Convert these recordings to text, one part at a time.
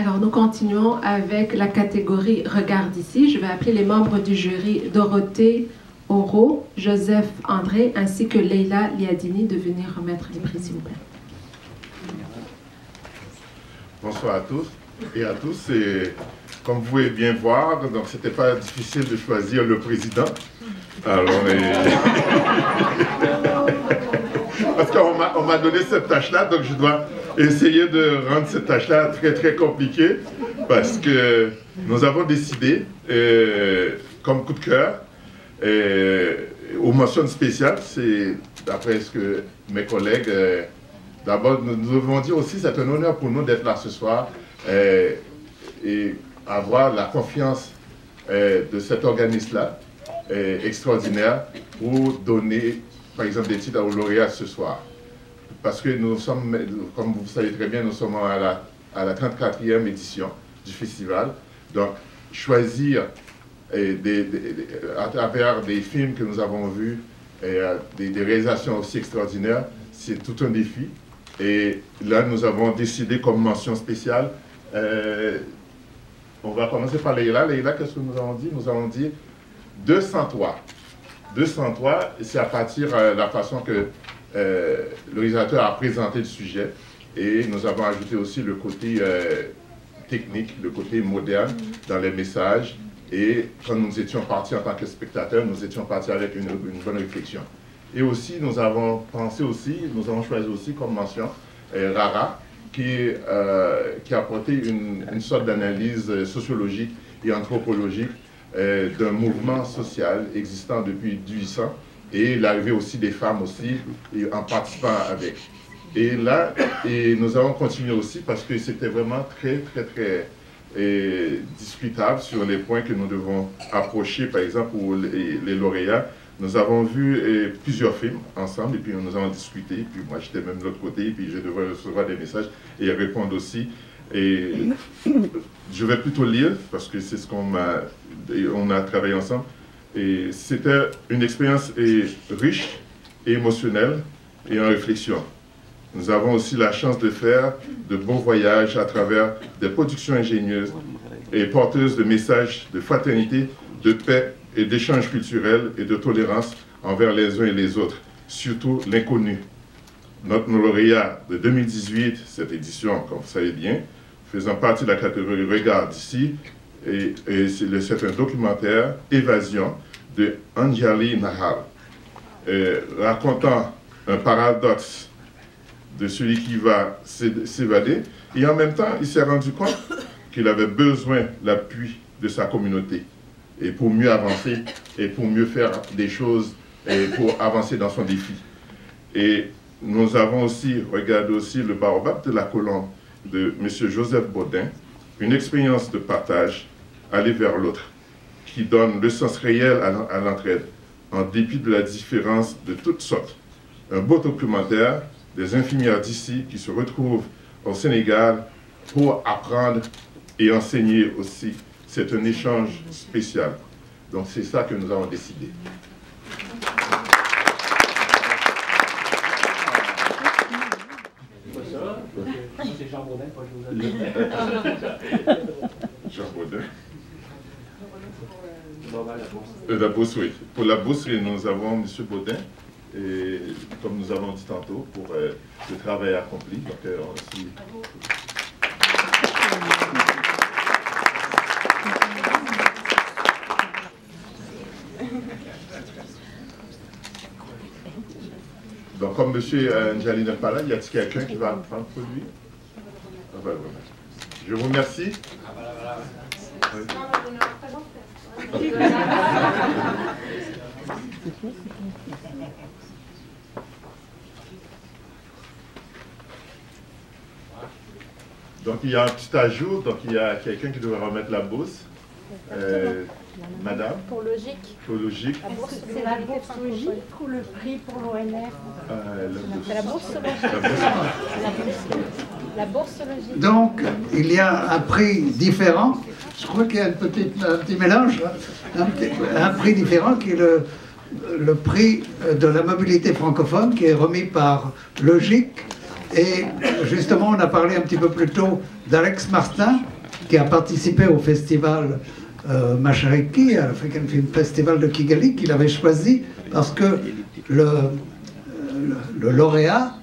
Alors, nous continuons avec la catégorie Regarde ici. Je vais appeler les membres du jury Dorothée Oro, Joseph André, ainsi que Leila Liadini de venir remettre les prix, s'il vous plaît. Bonsoir à tous et à tous. Et comme vous pouvez bien voir, donc c'était pas difficile de choisir le président. Alors, parce qu'on m'a donné cette tâche-là, donc je dois essayer de rendre cette tâche-là très très compliquée, parce que nous avons décidé, comme coup de cœur, aux mentions spéciales, c'est d'après ce que mes collègues, d'abord nous devons dire aussi, c'est un honneur pour nous d'être là ce soir et avoir la confiance de cet organisme-là extraordinaire pour donner, par exemple, des titres aux lauréats ce soir. Parce que nous sommes, comme vous savez très bien, nous sommes à la 34e édition du festival. Donc, choisir à travers des films que nous avons vus, et des réalisations aussi extraordinaires, c'est tout un défi. Et là, nous avons décidé comme mention spéciale, on va commencer par Leila. Leila, qu'est-ce que nous avons dit? Nous avons dit 203. 203, c'est à partir de la façon que le réalisateur a présenté le sujet. Et nous avons ajouté aussi le côté technique, le côté moderne dans les messages. Et quand nous étions partis en tant que spectateurs, nous étions partis avec une bonne réflexion. Et aussi, nous avons pensé aussi, nous avons choisi aussi comme mention Rara, qui a apporté une sorte d'analyse sociologique et anthropologique d'un mouvement social existant depuis 1800 et l'arrivée aussi des femmes aussi, et en participant avec. Et là, nous avons continué aussi parce que c'était vraiment très discutable sur les points que nous devons approcher, par exemple pour les lauréats. Nous avons vu plusieurs films ensemble et puis nous avons discuté, puis moi j'étais même de l'autre côté, et puis je devais recevoir des messages et répondre aussi. Et je vais plutôt lire parce que c'est ce qu'on a travaillé ensemble. Et c'était une expérience riche et émotionnelle et en réflexion. Nous avons aussi la chance de faire de beaux voyages à travers des productions ingénieuses et porteuses de messages de fraternité, de paix et d'échanges culturels et de tolérance envers les uns et les autres, surtout l'inconnu. Notre lauréat de 2018, cette édition, comme vous savez bien, faisant partie de la catégorie Regarde ici, et c'est un documentaire Évasion de Anjali Nahar, racontant un paradoxe de celui qui va s'évader, et en même temps, il s'est rendu compte qu'il avait besoin de l'appui de sa communauté, et pour mieux avancer, et pour mieux faire des choses, et pour avancer dans son défi. Et nous avons aussi regardé aussi le baobab de la colombe de M. Joseph Baudin, une expérience de partage, aller vers l'autre, qui donne le sens réel à l'entraide, en dépit de la différence de toutes sortes. Un beau documentaire des infirmières d'ici qui se retrouvent au Sénégal pour apprendre et enseigner aussi. C'est un échange spécial. Donc c'est ça que nous avons décidé. C'est Jean Baudin, pas Jean Baudin. La bourse, oui. Pour la bourse, nous avons M. Baudin, et comme nous avons dit tantôt, pour le travail accompli. Donc, comme M. Njali n'est pas là, y a-t-il quelqu'un qui va prendre pour lui? Je vous remercie. Oui. Donc il y a un petit ajout, donc il y a quelqu'un qui devrait remettre la bourse. Madame. Pour Logique. Pour Logique. C'est la bourse Logique ou le prix pour l'ONF? C'est la bourse Logique. La bourse Logique. Donc, il y a un prix différent. Je crois qu'il y a un petit mélange. Un prix différent qui est le prix de la mobilité francophone qui est remis par Logique Et justement, on a parlé un petit peu plus tôt d'Alex Martin, qui a participé au festival Mashariki, à l'African Film Festival de Kigali, qu'il avait choisi parce que le lauréat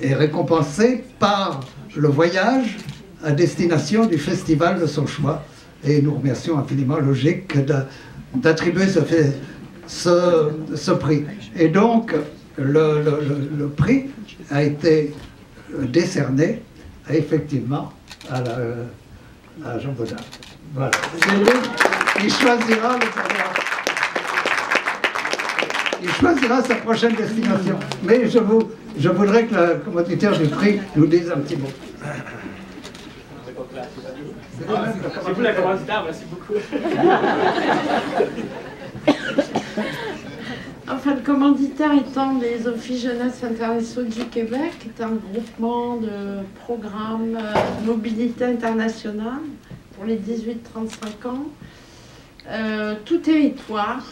est récompensé par le voyage à destination du festival de son choix. Et nous remercions infiniment Logique d'attribuer ce prix. Et donc, le prix a été décerné effectivement à Jean Baudin. Voilà. Il choisira sa prochaine destination. Mais je voudrais que la commanditaire du prix nous dise un petit mot. C'est vous la commanditaire, merci beaucoup. Enfin, le commanditaire étant les Offices Jeunesse Internationaux du Québec, qui est un groupement de programmes mobilité internationale pour les 18-35 ans. Tout territoire,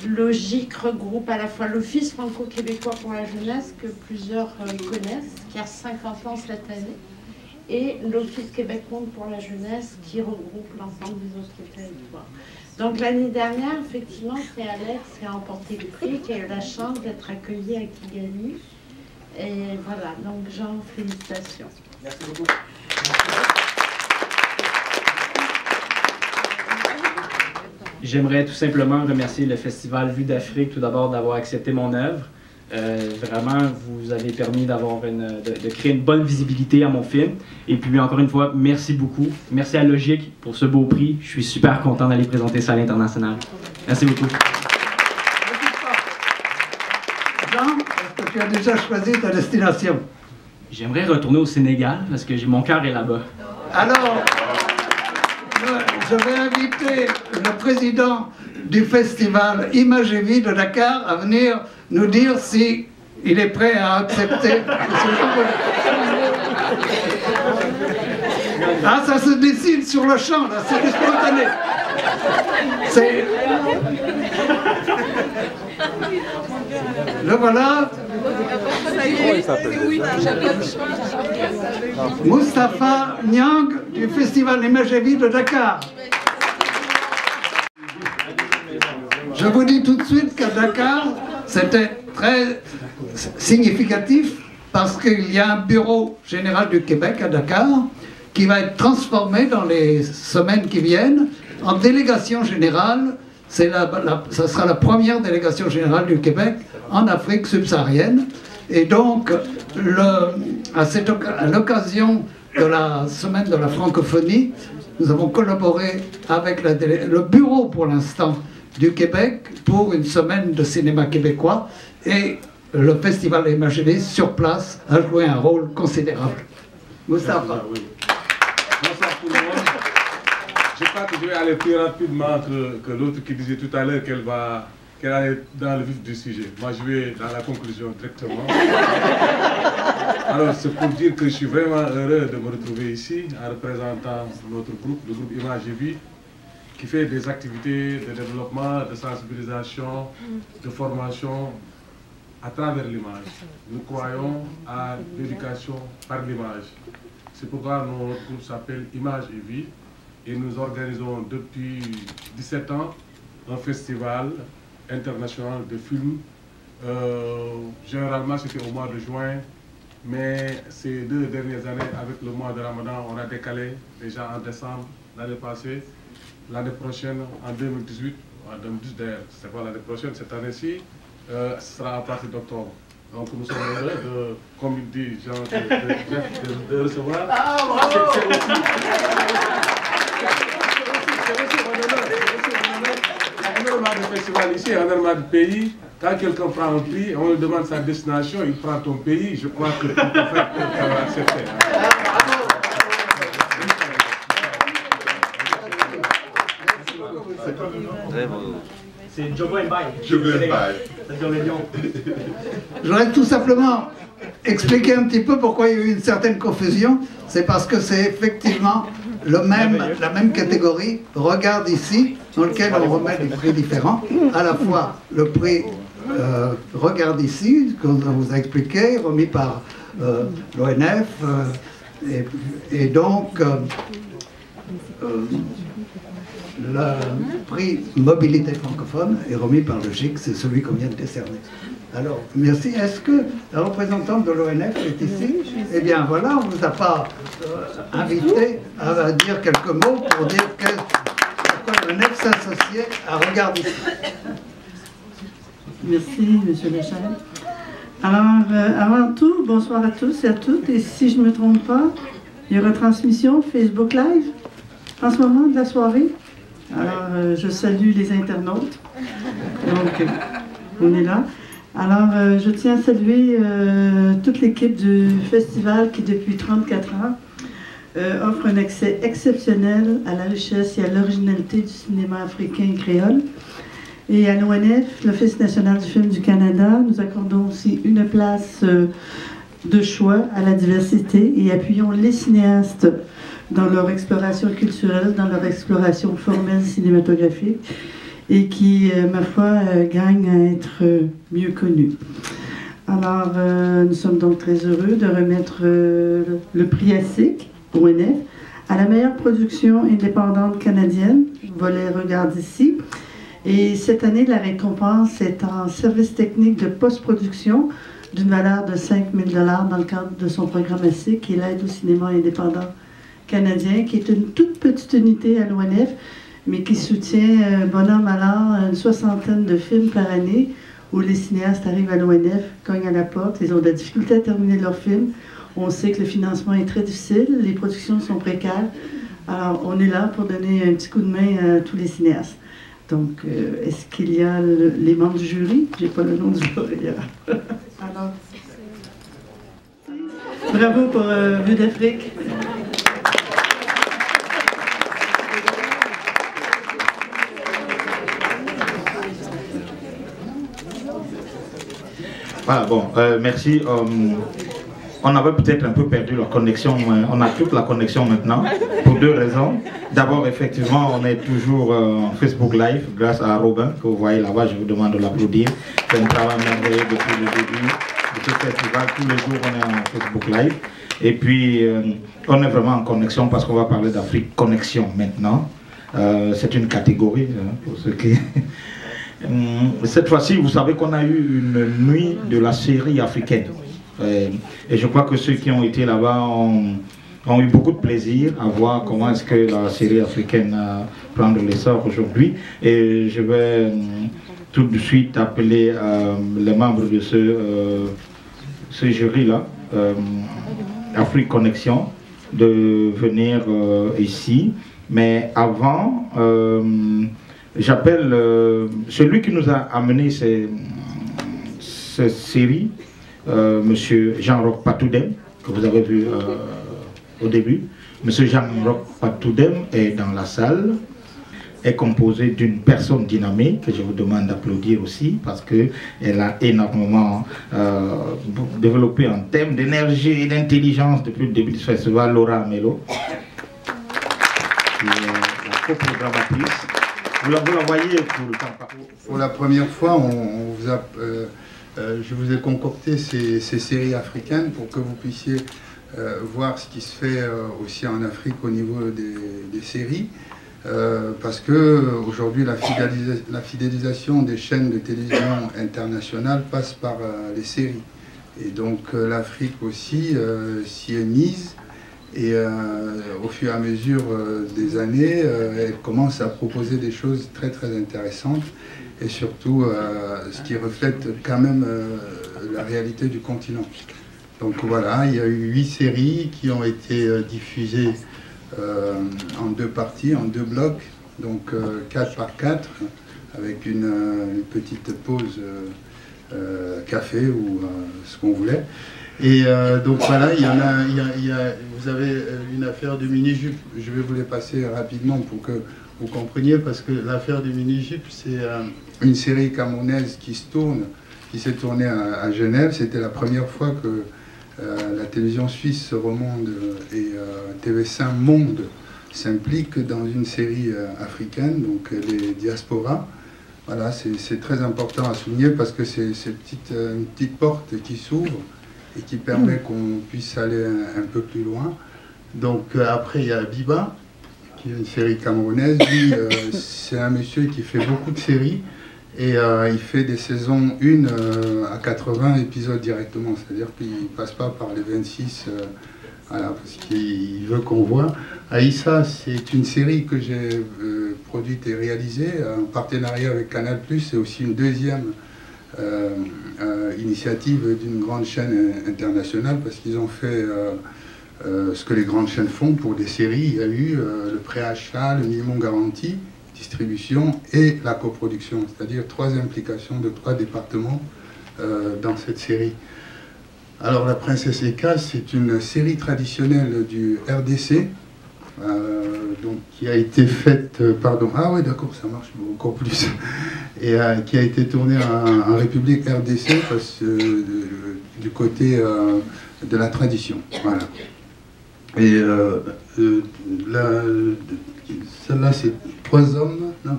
Logique regroupe à la fois l'Office franco-québécois pour la jeunesse, que plusieurs connaissent, qui a 50 ans cette année, et l'Office Québec Monde pour la jeunesse, qui regroupe l'ensemble des autres territoires. Donc l'année dernière, effectivement, c'est Alex qui a remporté le prix, qui a eu la chance d'être accueilli à Kigali. Et voilà, donc Jean, félicitations. Merci beaucoup. J'aimerais tout simplement remercier le Festival Vue d'Afrique tout d'abord d'avoir accepté mon œuvre. Vraiment, vous avez permis de créer une bonne visibilité à mon film. Et puis, encore une fois, merci beaucoup. Merci à Logique pour ce beau prix. Je suis super content d'aller présenter ça à l'international. Merci beaucoup. Jean, est-ce que tu as déjà choisi ta destination? J'aimerais retourner au Sénégal parce que mon cœur est là-bas. Alors, je vais inviter le président du festival Image et Vie de Dakar à venir nous dire si il est prêt à accepter. Ah, ça se décide sur le champ, là, c'est du spontané. Le voilà. Moustapha Niang du festival Image et Vie de Dakar. Je vous dis tout de suite qu'à Dakar, c'était très significatif parce qu'il y a un bureau général du Québec à Dakar qui va être transformé dans les semaines qui viennent en délégation générale. Ça sera la première délégation générale du Québec en Afrique subsaharienne. Et donc, à l'occasion de la semaine de la francophonie, nous avons collaboré avec le bureau pour l'instant du Québec pour une semaine de cinéma québécois, et le festival Imagévé sur place a joué un rôle considérable. Moustapha. Oui. Bonsoir tout le monde. Je crois que je vais aller plus rapidement que l'autre qui disait tout à l'heure qu'elle allait dans le vif du sujet. Moi je vais dans la conclusion directement. Alors c'est pour dire que je suis vraiment heureux de me retrouver ici en représentant notre groupe, le groupe Image et Vie, qui fait des activités de développement, de sensibilisation, de formation à travers l'image. Nous croyons à l'éducation par l'image. C'est pourquoi notre groupe s'appelle Image et Vie, et nous organisons depuis 17 ans un festival international de films. Généralement c'était au mois de juin, mais ces 2 dernières années, avec le mois de Ramadan, on a décalé déjà en décembre l'année passée. L'année prochaine, en 2018, en 2010 d'ailleurs, c'est pas l'année prochaine, cette année-ci, ce sera à partir d'octobre. Donc nous sommes heureux de, comme il dit Jean, de recevoir. Ah, bravo! C'est un énorme festival ici, un énorme pays. Quand quelqu'un prend un prix, on lui demande sa destination, il prend ton pays, je crois que tu peux faire pour accepter. C'est Jogo Mbaye. Jogo Mbaye. C'est-à-dire le lion. Je voudrais tout simplement expliquer un petit peu pourquoi il y a eu une certaine confusion. C'est parce que c'est effectivement la même catégorie, Regarde ici, dans lequel on remet des prix différents. À la fois le prix Regarde ici, qu'on vous a expliqué, remis par l'ONF, et donc le prix Mobilité francophone est remis par le GIC, c'est celui qu'on vient de décerner. Alors, merci. Est-ce que la représentante de l'ONF est ici? Eh bien, voilà, on ne vous a pas invité à dire quelques mots pour dire pourquoi l'ONF s'associait à Regard d'ici. Merci, Monsieur Lechal. Alors, avant tout, bonsoir à tous et à toutes. Et si je ne me trompe pas, il y aura transmission Facebook Live en ce moment de la soirée. Alors, je salue les internautes. Donc, on est là. Alors, je tiens à saluer toute l'équipe du festival qui, depuis 34 ans, offre un accès exceptionnel à la richesse et à l'originalité du cinéma africain et créole. Et à l'ONF, l'Office national du film du Canada, nous accordons aussi une place de choix à la diversité et appuyons les cinéastes dans leur exploration culturelle, dans leur exploration formelle cinématographique, et qui, ma foi, gagnent à être mieux connus. Alors, nous sommes donc très heureux de remettre le prix ASIC, ONF, à la meilleure production indépendante canadienne, volet Regard d'ici. Et cette année, la récompense est en service technique de post-production d'une valeur de 5 000 $ dans le cadre de son programme ASIC, qui est l'aide au cinéma indépendant canadien, qui est une toute petite unité à l'ONF, mais qui soutient, bon an, mal an, une soixantaine de films par année, où les cinéastes arrivent à l'ONF, cognent à la porte, ils ont de la difficulté à terminer leurs films. On sait que le financement est très difficile, les productions sont précaires. Alors, on est là pour donner un petit coup de main à tous les cinéastes. Donc, est-ce qu'il y a les membres du jury? Je n'ai pas le nom du jury. Alors, bravo pour Vue d'Afrique. Voilà, bon, merci. On avait peut-être un peu perdu la connexion, on a toute la connexion maintenant, pour deux raisons. D'abord, effectivement, on est toujours en Facebook Live, grâce à Robin, que vous voyez là-bas, je vous demande de l'applaudir. C'est un travail merveilleux depuis le début de ce festival. Tous les jours, on est en Facebook Live. Et puis, on est vraiment en connexion parce qu'on va parler d'Afrique Connexion maintenant. C'est une catégorie, pour ceux qui... Cette fois-ci, vous savez qu'on a eu une nuit de la série africaine. Et je crois que ceux qui ont été là-bas ont eu beaucoup de plaisir à voir comment est-ce que la série africaine prend l'essor aujourd'hui. Et je vais tout de suite appeler les membres de ce jury-là, Afrique Connexion, de venir ici. Mais avant, j'appelle celui qui nous a amené cette série, Monsieur Jean-Roch Patoudem, que vous avez vu au début. Monsieur Jean-Roch Patoudem est dans la salle, est composé d'une personne dynamique, que je vous demande d'applaudir aussi, parce qu'elle a énormément développé en termes d'énergie et d'intelligence depuis le début du festival, Laura Melo, qui est la coprogrammatrice. Vous la voyez tout le temps. Pour la première fois, je vous ai concocté ces séries africaines pour que vous puissiez voir ce qui se fait aussi en Afrique au niveau des séries. Parce que aujourd'hui la fidélisation des chaînes de télévision internationales passe par les séries. Et donc l'Afrique aussi s'y est mise. Et au fur et à mesure des années, elle commence à proposer des choses très très intéressantes. Et surtout ce qui reflète quand même la réalité du continent. Donc voilà, il y a eu 8 séries qui ont été diffusées en 2 parties, en 2 blocs, donc 4 par 4, avec une petite pause café ou ce qu'on voulait. Et donc voilà, vous avez une affaire de mini-jupe. Je vais vous les passer rapidement pour que vous compreniez, parce que l'affaire du mini-jupe, c'est une série camerounaise qui s'est tournée à Genève. C'était la première fois que la télévision suisse Romonde et TV5 Monde s'impliquent dans une série africaine, donc les diasporas. Voilà, c'est très important à souligner parce que c'est une petite porte qui s'ouvre et qui permet qu'on puisse aller un peu plus loin. Donc après, il y a Biba, qui est une série camerounaise. Lui, c'est un monsieur qui fait beaucoup de séries, et il fait des saisons 1 à 80 épisodes directement, c'est-à-dire qu'il ne passe pas par les 26, voilà, parce qu'il veut qu'on voit. Aïssa, c'est une série que j'ai produite et réalisée en partenariat avec Canal+, c'est aussi une deuxième initiative d'une grande chaîne internationale, parce qu'ils ont fait ce que les grandes chaînes font pour des séries. Il y a eu le préachat, le minimum garanti, distribution et la coproduction, c'est-à-dire 3 implications de 3 départements dans cette série. Alors La Princesse Eka, c'est une série traditionnelle du RDC, donc qui a été faite, pardon, ah oui d'accord, ça marche encore plus, et qui a été tournée en République RDC, parce que, du côté de la tradition, voilà. Et celle-là, c'est 3 hommes, non,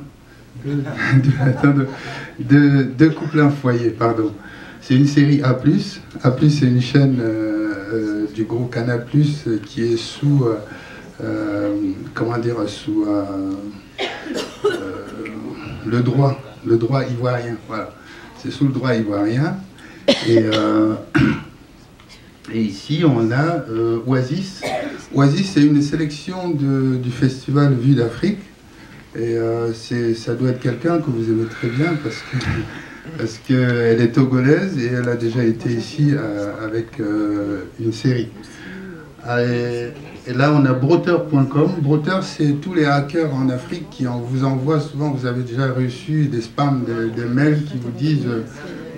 2 couples en foyer, pardon. C'est une série A+. A+, c'est une chaîne du groupe Canal+, qui est sous, comment dire, sous le droit ivoirien, voilà. C'est sous le droit ivoirien. Et ici, on a Oasis. Oasis, c'est une sélection du festival Vue d'Afrique. Et ça doit être quelqu'un que vous aimez très bien, parce qu'elle est togolaise et elle a déjà été ici avec une série. Et là, on a broteur.com. Broteur, c'est tous les hackers en Afrique qui vous envoient souvent, vous avez déjà reçu des spams, des mails qui vous disent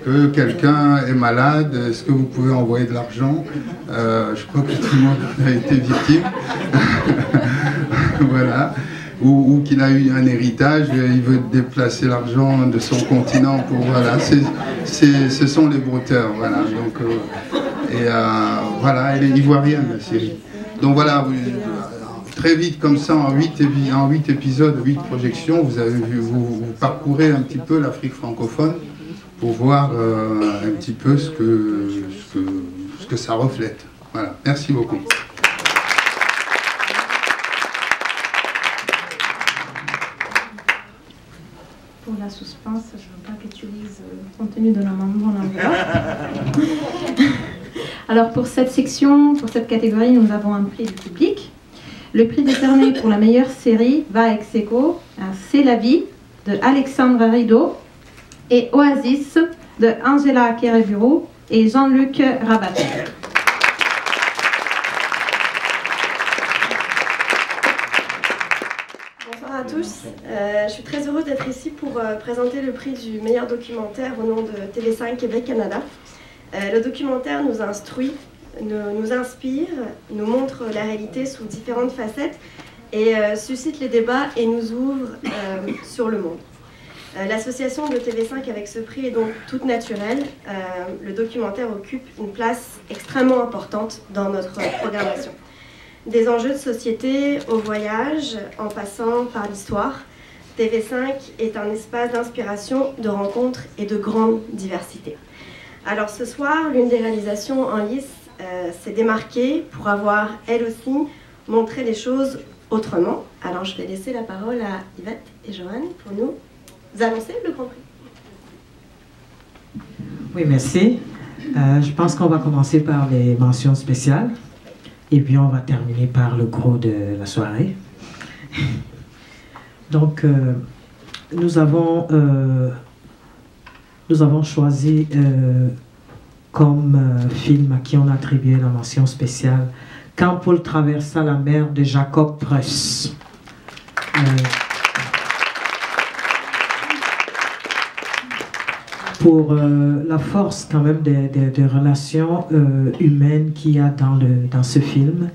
que quelqu'un est malade, est-ce que vous pouvez envoyer de l'argent? Je crois que tout le monde a été victime. Voilà. Ou qu'il a eu un héritage, il veut déplacer l'argent de son continent pour, voilà, ce sont les brouteurs, voilà. Donc, voilà, elle est ivoirienne, la série. Donc voilà, très vite comme ça, en 8 épisodes, 8 projections, vous avez vu, vous parcourez un petit peu l'Afrique francophone pour voir un petit peu ce que ça reflète. Voilà, merci beaucoup. Pour la suspense, je ne veux pas que tu lises le contenu de l'amendement en enveloppe. Alors pour cette section, pour cette catégorie, nous avons un prix du public. Le prix décerné pour la meilleure série va ex aequo à C'est la vie de Alexandre Rideau et Oasis de Angela Kereburo et Jean-Luc Rabat. Bonsoir à tous. Je suis très heureuse d'être ici pour présenter le prix du meilleur documentaire au nom de TV5 Québec-Canada. Le documentaire nous instruit, nous inspire, nous montre la réalité sous différentes facettes et suscite les débats et nous ouvre sur le monde. L'association de TV5 avec ce prix est donc toute naturelle. Le documentaire occupe une place extrêmement importante dans notre programmation. Des enjeux de société au voyage, en passant par l'histoire, TV5 est un espace d'inspiration, de rencontres et de grande diversité. Alors ce soir, l'une des réalisations en lice s'est démarquée pour avoir, elle aussi, montré les choses autrement. Alors je vais laisser la parole à Yvette et Joanne pour nous annoncer le Grand Prix. Oui, merci. Je pense qu'on va commencer par les mentions spéciales. Et puis on va terminer par le gros de la soirée. Donc, nous avons choisi comme film à qui on a attribué la mention spéciale Quand Paul traversa la mer de Jacob Preuss. Pour la force quand même des relations humaines qu'il y a dans ce film,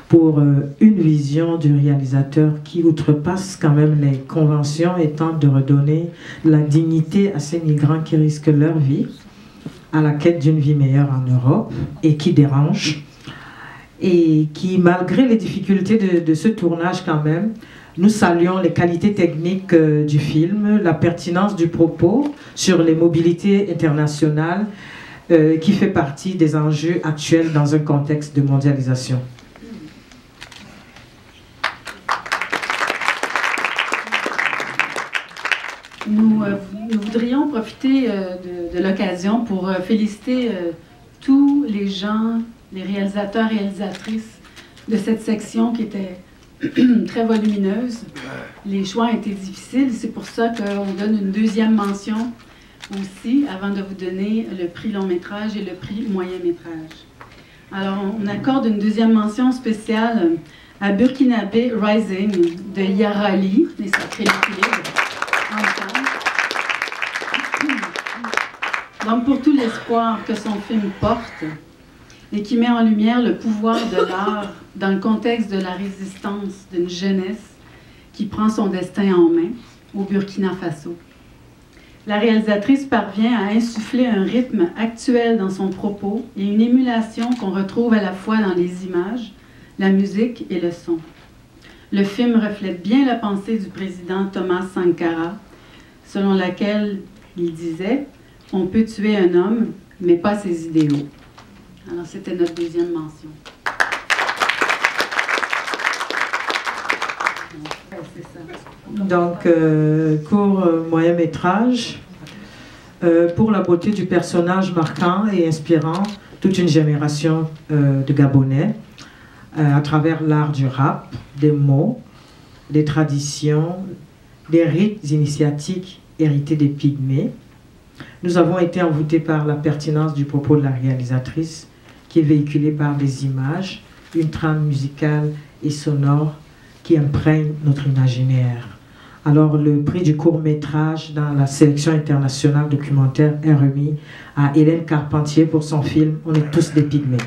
pour une vision du réalisateur qui outrepasse quand même les conventions et tente de redonner la dignité à ces migrants qui risquent leur vie, à la quête d'une vie meilleure en Europe et qui dérange, et qui, malgré les difficultés de ce tournage quand même, nous saluons les qualités techniques du film, la pertinence du propos sur les mobilités internationales, qui fait partie des enjeux actuels dans un contexte de mondialisation. Nous voudrions profiter de l'occasion pour féliciter tous les gens, les réalisateurs et réalisatrices de cette section qui était très volumineuse. Les choix ont été difficiles, c'est pour ça qu'on donne une deuxième mention aussi avant de vous donner le prix long métrage et le prix moyen métrage. Alors on accorde une deuxième mention spéciale à Burkinabé Rising de Yarali, les Sacrés Équilibres. Donc pour tout l'espoir que son film porte et qui met en lumière le pouvoir de l'art dans le contexte de la résistance d'une jeunesse qui prend son destin en main au Burkina Faso. La réalisatrice parvient à insuffler un rythme actuel dans son propos et une émulation qu'on retrouve à la fois dans les images, la musique et le son. Le film reflète bien la pensée du président Thomas Sankara, selon laquelle il disait « On peut tuer un homme, mais pas ses idéaux ». Alors, c'était notre deuxième mention. Donc, court moyen métrage, pour la beauté du personnage marquant et inspirant toute une génération de Gabonais, à travers l'art du rap, des mots, des traditions, des rites initiatiques hérités des Pygmées. Nous avons été envoûtés par la pertinence du propos de la réalisatrice, qui est véhiculée par des images, une trame musicale et sonore qui imprègne notre imaginaire. Alors, le prix du court-métrage dans la sélection internationale documentaire est remis à Hélène Carpentier pour son film « On est tous des Pygmées ».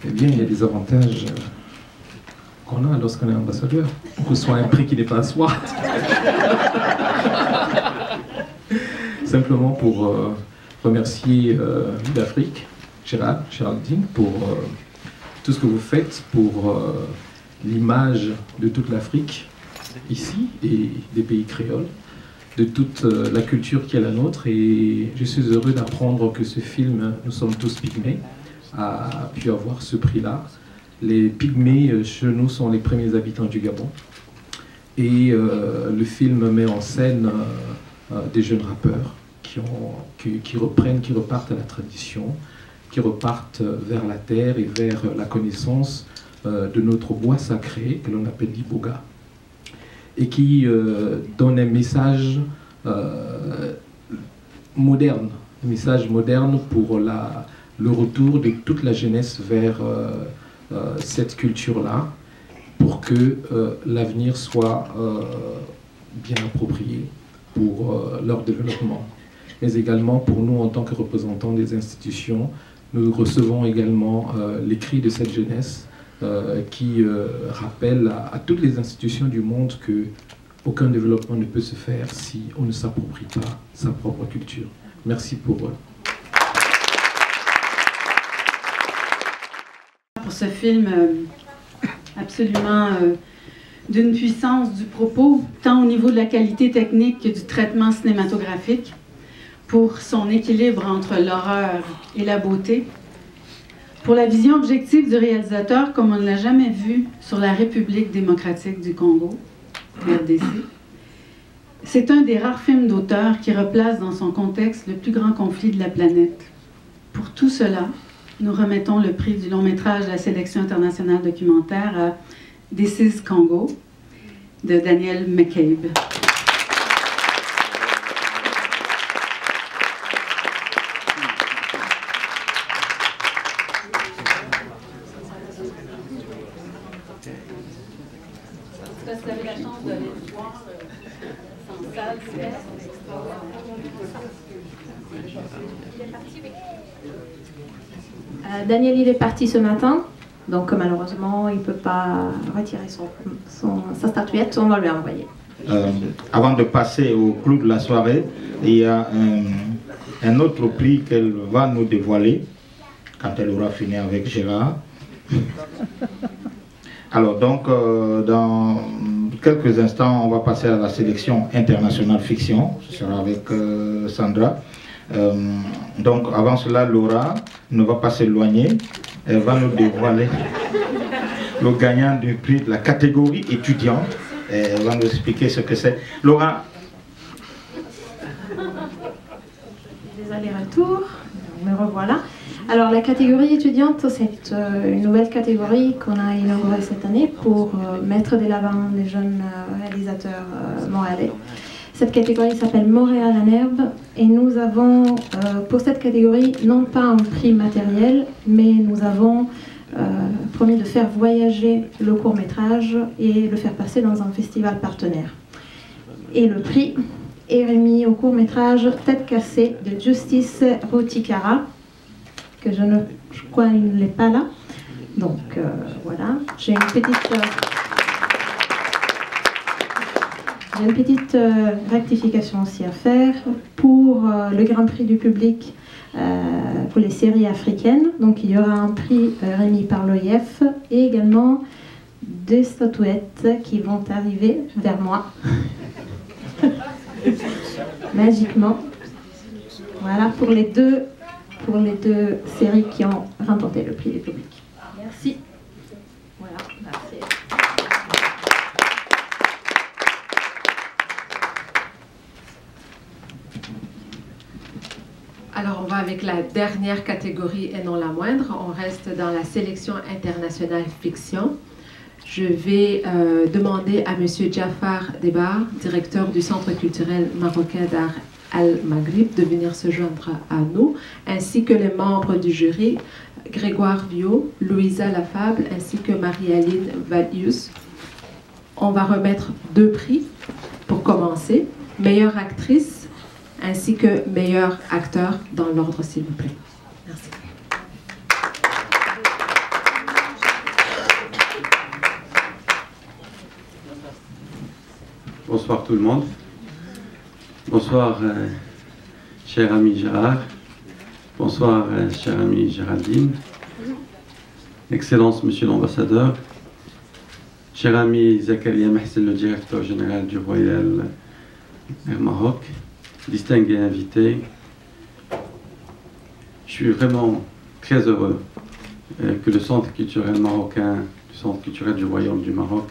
Eh bien, il y a des avantages qu'on a lorsqu'on est ambassadeur. On reçoit un prix qui n'est pas à soi. Simplement pour remercier l'Afrique, Géraldine, pour tout ce que vous faites pour l'image de toute l'Afrique, ici, et des pays créoles, de toute la culture qui est la nôtre. Et je suis heureux d'apprendre que ce film, Nous sommes tous Pygmées, a pu avoir ce prix-là. Les Pygmées, chez nous, sont les premiers habitants du Gabon. Et le film met en scène des jeunes rappeurs qui reprennent, qui repartent à la tradition, qui repartent vers la terre et vers la connaissance de notre bois sacré, que l'on appelle l'Iboga, et qui donne un message moderne, pour le retour de toute la jeunesse vers cette culture-là, pour que l'avenir soit bien approprié pour leur développement. Mais également pour nous, en tant que représentants des institutions, nous recevons également les cris de cette jeunesse qui rappellent à toutes les institutions du monde que aucun développement ne peut se faire si on ne s'approprie pas sa propre culture. Merci pour pour ce film absolument d'une puissance du propos, tant au niveau de la qualité technique que du traitement cinématographique, pour son équilibre entre l'horreur et la beauté, pour la vision objective du réalisateur comme on ne l'a jamais vu sur la République démocratique du Congo, RDC. C'est un des rares films d'auteur qui replace dans son contexte le plus grand conflit de la planète. Pour tout cela, nous remettons le prix du long métrage de la sélection internationale documentaire à This is Congo de Daniel McCabe. Vous avez la chance d'aller le voir sans salle, Daniel, il est parti ce matin, donc malheureusement, il ne peut pas retirer sa statuette, on va lui envoyer. Avant de passer au clou de la soirée, il y a un autre prix qu'elle va nous dévoiler quand elle aura fini avec Gérard. Alors donc, dans quelques instants, on va passer à la sélection internationale fiction. Ce sera avec Sandra. Donc avant cela, Laura ne va pas s'éloigner. Elle va nous dévoiler le gagnant du prix de la catégorie étudiante. Elle va nous expliquer ce que c'est. Laura. Les allers-retours, me revoilà. Alors la catégorie étudiante, c'est une nouvelle catégorie qu'on a inaugurée cette année pour mettre de l'avant les jeunes réalisateurs montréalais. Cette catégorie s'appelle Montréal en herbe et nous avons pour cette catégorie non pas un prix matériel, mais nous avons promis de faire voyager le court-métrage et le faire passer dans un festival partenaire. Et le prix est remis au court-métrage Tête cassée de Justice Rutikara, que je crois qu'il n'est pas là. Donc voilà, j'ai une petite rectification aussi à faire pour le Grand Prix du public pour les séries africaines. Donc il y aura un prix remis par l'OIF et également des statuettes qui vont arriver vers moi. Magiquement. Voilà pour les deux séries qui ont remporté le prix du public. Merci. Voilà, merci. Alors, on va avec la dernière catégorie et non la moindre. On reste dans la sélection internationale fiction. Je vais demander à M. Jafar Debar, directeur du Centre culturel marocain d'art Al-Maghrib, de venir se joindre à nous, ainsi que les membres du jury, Grégoire Viau, Louisa Lafable, ainsi que Marie-Aline Valius. On va remettre 2 prix pour commencer, meilleure actrice, ainsi que meilleur acteur, dans l'ordre, s'il vous plaît. Merci. Bonsoir tout le monde. Bonsoir, cher ami Gérard. Bonsoir, cher ami Géraldine. Excellence, monsieur l'ambassadeur. Cher ami Zakaria Mahsen, le directeur général du Royal Air Maroc. Distingués invités. Je suis vraiment très heureux que le Centre culturel marocain, le Centre culturel du Royaume du Maroc,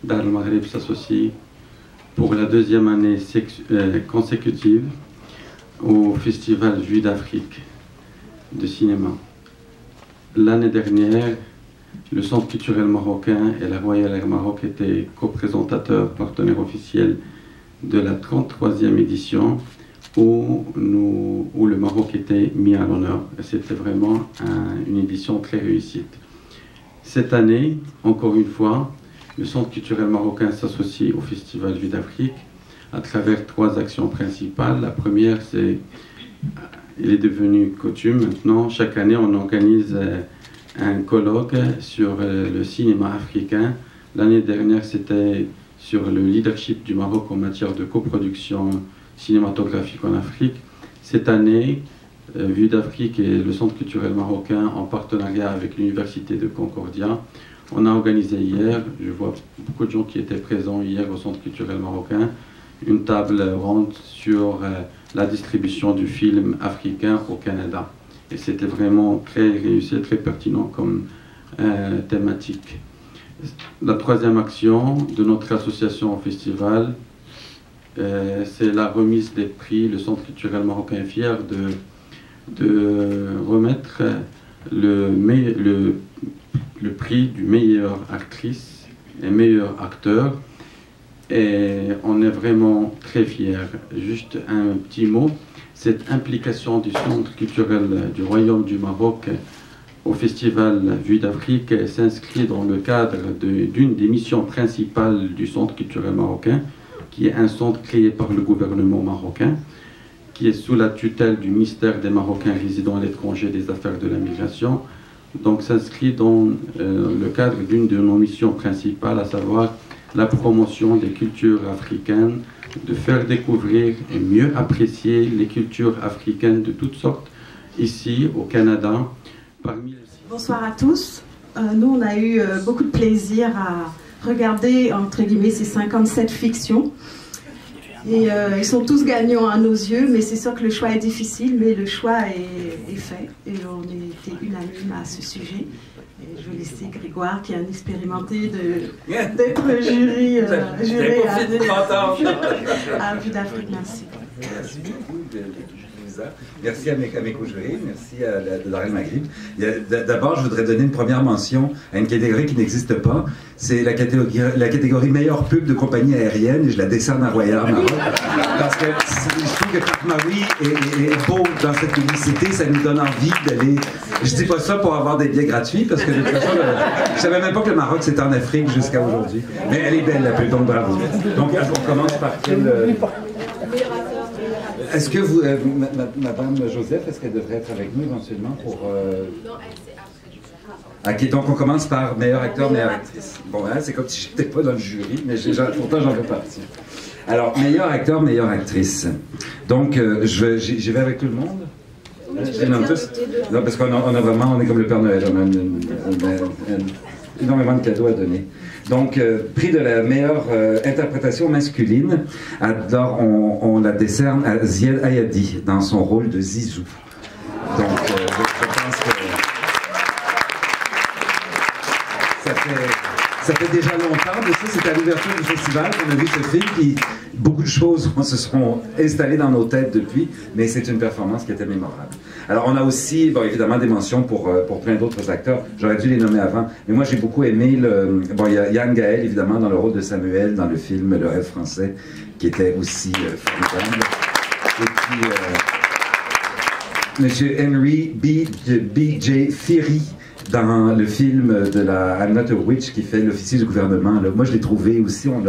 d'Ar el-Maghrib s'associe pour la 2e année consécutive au Festival Vue d'Afrique de cinéma. L'année dernière, le Centre culturel marocain et la Royal Air Maroc étaient co-présentateurs, partenaires officiels de la 33e édition où le Maroc était mis à l'honneur. C'était vraiment une édition très réussie. Cette année, encore une fois, le Centre culturel marocain s'associe au Festival Vue d'Afrique à travers 3 actions principales. La première, il est devenu coutume maintenant, chaque année on organise un colloque sur le cinéma africain. L'année dernière, c'était sur le leadership du Maroc en matière de coproduction cinématographique en Afrique. Cette année, Vue d'Afrique et le Centre culturel marocain, en partenariat avec l'Université de Concordia, on a organisé hier, je vois beaucoup de gens qui étaient présents hier au Centre culturel marocain, une table ronde sur la distribution du film africain au Canada. Et c'était vraiment très réussi, très pertinent comme thématique. La 3e action de notre association au festival, c'est la remise des prix. Le Centre culturel marocain est fier de remettre le prix du meilleure actrice et meilleur acteur. Et on est vraiment très fiers. Juste un petit mot, cette implication du Centre culturel du Royaume du Maroc au Festival Vue d'Afrique s'inscrit dans le cadre d'une des missions principales du Centre culturel marocain, qui est un centre créé par le gouvernement marocain, qui est sous la tutelle du ministère des Marocains résidant à l'étranger des affaires de la migration. Donc s'inscrit dans le cadre d'une de nos missions principales, à savoir la promotion des cultures africaines de faire découvrir et mieux apprécier les cultures africaines de toutes sortes ici au Canada. Bonsoir à tous. Nous, on a eu beaucoup de plaisir à regarder, entre guillemets, ces 57 fictions. Et ils sont tous gagnants à nos yeux, mais c'est sûr que le choix est difficile, mais le choix est fait. Et on était unanime à ce sujet. Et je vais laisser Grégoire, qui est un expérimenté, d'être juré à Vue d'Afrique. Merci. Merci beaucoup. Merci à mes co-jurés, merci à Darel Maghrib. D'abord, je voudrais donner une première mention à une catégorie qui n'existe pas. C'est la catégorie meilleure pub de compagnie aérienne, et je la décerne à Royal Maroc. Parce que je trouve que Fatmaoui est beau dans cette publicité, ça nous donne envie d'aller. Je dis pas ça pour avoir des billets gratuits, parce que de toute façon, je savais même pas que le Maroc c'était en Afrique jusqu'à aujourd'hui. Mais elle est belle la pub, donc bravo. Donc on commence par quel. Est-ce que vous, Madame Joseph, est-ce qu'elle devrait être avec nous éventuellement pour... Non, elle, c'est après. Ok, donc on commence par meilleur acteur, meilleure actrice. Bon, hein, c'est comme si j'étais pas dans le jury, mais pourtant j'en fais partie. Alors, meilleur acteur, meilleure actrice. Donc, j'y vais avec tout le monde? Je les nomme tous? Non, parce qu'on a vraiment, on est comme le Père Noël, on a énormément de cadeaux à donner. Donc, prix de la meilleure interprétation masculine. Alors, on la décerne à Zied Ayadi dans son rôle de Zizou. Donc, je pense que ça fait déjà longtemps de ça. C'est à l'ouverture du festival qu'on a vu ce film. Puis beaucoup de choses se seront installées dans nos têtes depuis, mais c'est une performance qui était mémorable. Alors, on a aussi, bon, évidemment, des mentions pour plein d'autres acteurs. J'aurais dû les nommer avant. Mais moi, j'ai beaucoup aimé bon, il y a Yann Gaël, évidemment, dans le rôle de Samuel, dans le film Le Rêve français, qui était aussi formidable. Et puis, Monsieur Henry B.J. Ferry, dans le film de la I'm Not a Witch, qui fait l'officier du gouvernement. Là. Moi, je l'ai trouvé aussi, on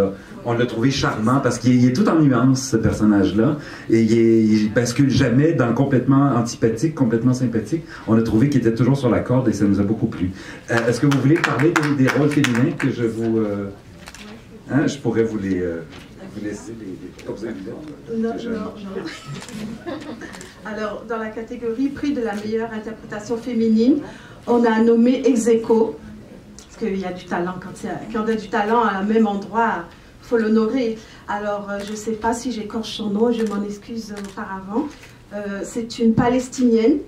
l'a trouvé charmant parce qu'il est tout en nuance, ce personnage-là, et il bascule jamais dans le complètement antipathique, complètement sympathique. On a trouvé qu'il était toujours sur la corde et ça nous a beaucoup plu. Est-ce que vous voulez parler des rôles féminins que je vous... Hein, je pourrais vous les... vous laisser Non. Alors, dans la catégorie prix de la meilleure interprétation féminine, on a nommé ex aequo, parce qu'il y a du talent, quand on a du talent à un même endroit, il faut l'honorer. Alors, je ne sais pas si j'écorche son nom, je m'en excuse auparavant. C'est une Palestinienne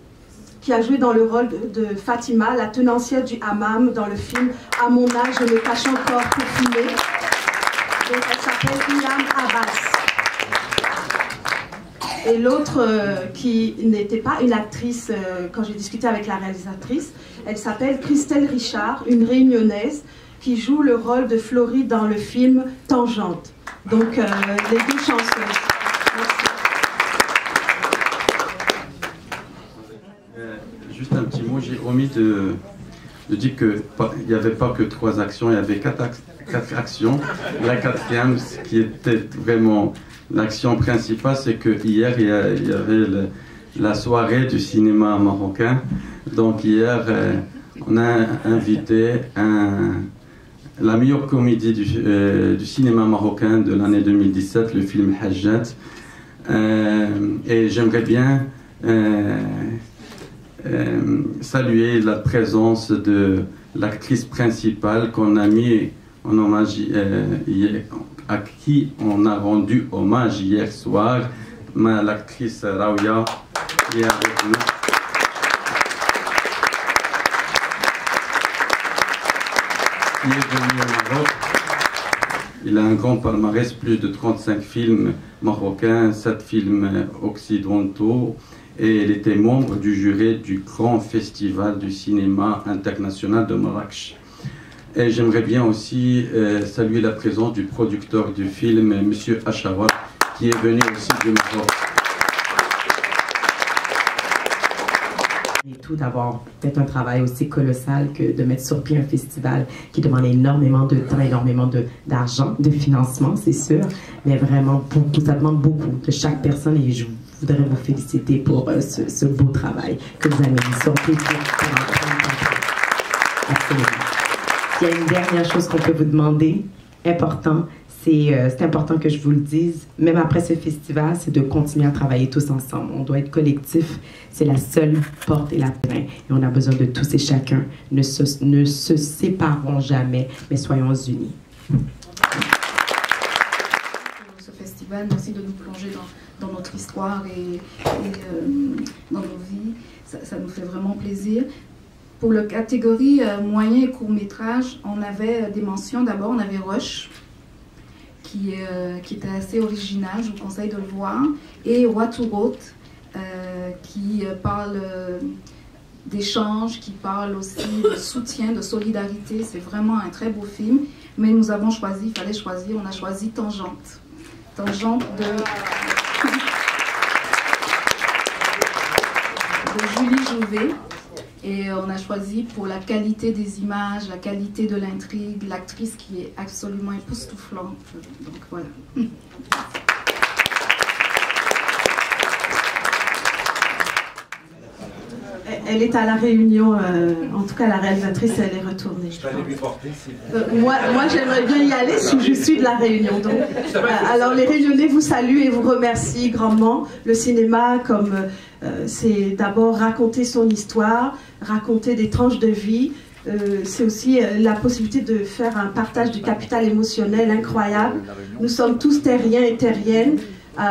qui a joué dans le rôle de Fatima, la tenancière du hammam dans le film « À mon âge, je me cache encore pour fumer ». Donc, elle s'appelle Ilham Abbas. Et l'autre, qui n'était pas une actrice, quand j'ai discuté avec la réalisatrice, elle s'appelle Christelle Richard, une réunionnaise, qui joue le rôle de Floride dans le film Tangente. Donc, les deux chanceuses. Merci. Juste un petit mot, j'ai omis de dire qu'il n'y avait pas que 3 actions, il y avait 4 actions. La 4e, ce qui était vraiment l'action principale, c'est que hier il y avait la soirée du cinéma marocain. Donc hier, on a invité la meilleure comédie du cinéma marocain de l'année 2017, le film Hajjat. Et j'aimerais bien saluer la présence de l'actrice principale qu'on a mis en hommage à qui on a rendu hommage hier soir, l'actrice Raouia qui est avec nous. Il est venu au Maroc. Il a un grand palmarès, plus de 35 films marocains, 7 films occidentaux, et il était membre du jury du grand festival du cinéma international de Marrakech. Et j'aimerais bien aussi saluer la présence du producteur du film, M. Achawa, qui est venu aussi du Maroc. Et tout d'avoir fait un travail aussi colossal que de mettre sur pied un festival qui demande énormément de temps, énormément d'argent, de financement, c'est sûr, mais vraiment beaucoup, ça demande beaucoup de chaque personne et je voudrais vous féliciter pour ce beau travail que vous avez mis sur pied pour Absolument. Il y a une dernière chose qu'on peut vous demander, important, c'est important que je vous le dise, même après ce festival, c'est de continuer à travailler tous ensemble. On doit être collectif, c'est la seule porte et la train. Et on a besoin de tous et chacun. Ne se séparons jamais, mais soyons unis. Ce festival, merci de nous plonger dans notre histoire et dans nos vies. Ça nous fait vraiment plaisir. Pour la catégorie moyen et court métrage, on avait des mentions. D'abord, on avait Rush, qui était assez original, je vous conseille de le voir, et Waturot, qui parle d'échange, qui parle aussi de soutien, de solidarité. C'est vraiment un très beau film, mais nous avons choisi, il fallait choisir, on a choisi Tangente. Tangente de Julie Jouvet. Et on a choisi pour la qualité des images, la qualité de l'intrigue, l'actrice qui est absolument époustouflante. Donc voilà. Elle est à La Réunion, en tout cas la réalisatrice, elle est retournée. Je peux aller lui porter moi j'aimerais bien y aller si je suis de La Réunion. Donc, alors les Réunionnais vous saluent et vous remercient grandement. Le cinéma, comme c'est d'abord raconter son histoire, raconter des tranches de vie. C'est aussi la possibilité de faire un partage du capital émotionnel incroyable. Nous sommes tous terriens et terriennes.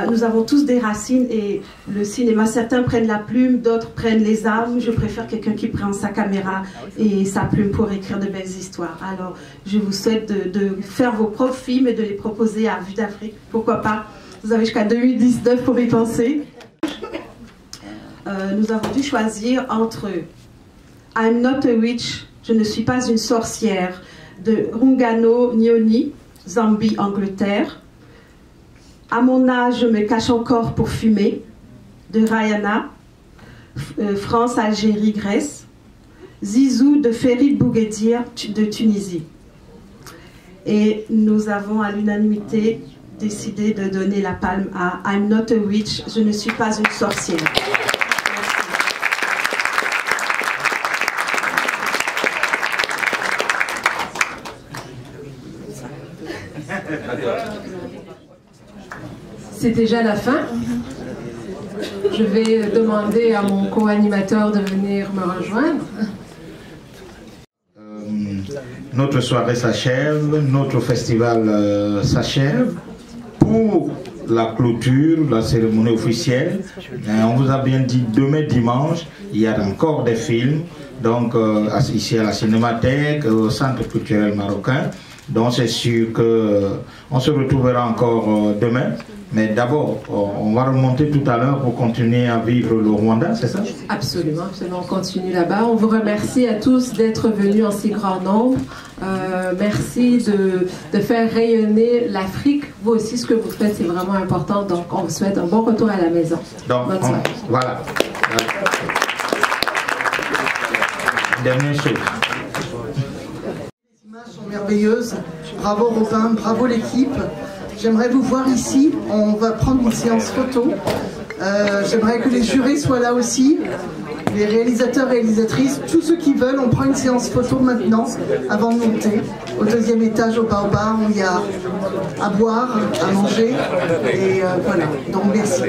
Nous avons tous des racines et le cinéma, certains prennent la plume, d'autres prennent les armes. Je préfère quelqu'un qui prend sa caméra et sa plume pour écrire de belles histoires. Alors, je vous souhaite de faire vos propres films et de les proposer à Vue d'Afrique. Pourquoi pas? Vous avez jusqu'à 2019 pour y penser. Nous avons dû choisir entre I'm Not a Witch, je ne suis pas une sorcière, de Rungano Nyoni, Zambie, Angleterre. À mon âge, je me cache encore pour fumer, de Rayana, France, Algérie, Grèce. Zizou de Ferid Bouguedir de Tunisie. Et nous avons à l'unanimité décidé de donner la palme à I'm Not a Witch, je ne suis pas une sorcière. C'est déjà la fin. Je vais demander à mon co-animateur de venir me rejoindre. Notre soirée s'achève, notre festival s'achève. Pour la clôture, la cérémonie officielle, on vous a bien dit demain dimanche, il y a encore des films, donc ici à la Cinémathèque, au Centre culturel marocain. Donc c'est sûr qu'on se retrouvera encore demain. Mais d'abord, on va remonter tout à l'heure pour continuer à vivre le Rwanda, c'est ça? Absolument, absolument. On continue là-bas. On vous remercie à tous d'être venus en si grand nombre. Merci de faire rayonner l'Afrique. Vous aussi, ce que vous faites, c'est vraiment important. Donc, on vous souhaite un bon retour à la maison. Donc, bonne soirée. Voilà. Dernière chose. Les images sont merveilleuses. Bravo Robin, bravo l'équipe. J'aimerais vous voir ici, on va prendre une séance photo. J'aimerais que les jurés soient là aussi, les réalisateurs, réalisatrices, tous ceux qui veulent. On prend une séance photo maintenant, avant de monter, au deuxième étage, au Baobab, où il y a à boire, à manger, et voilà, donc merci.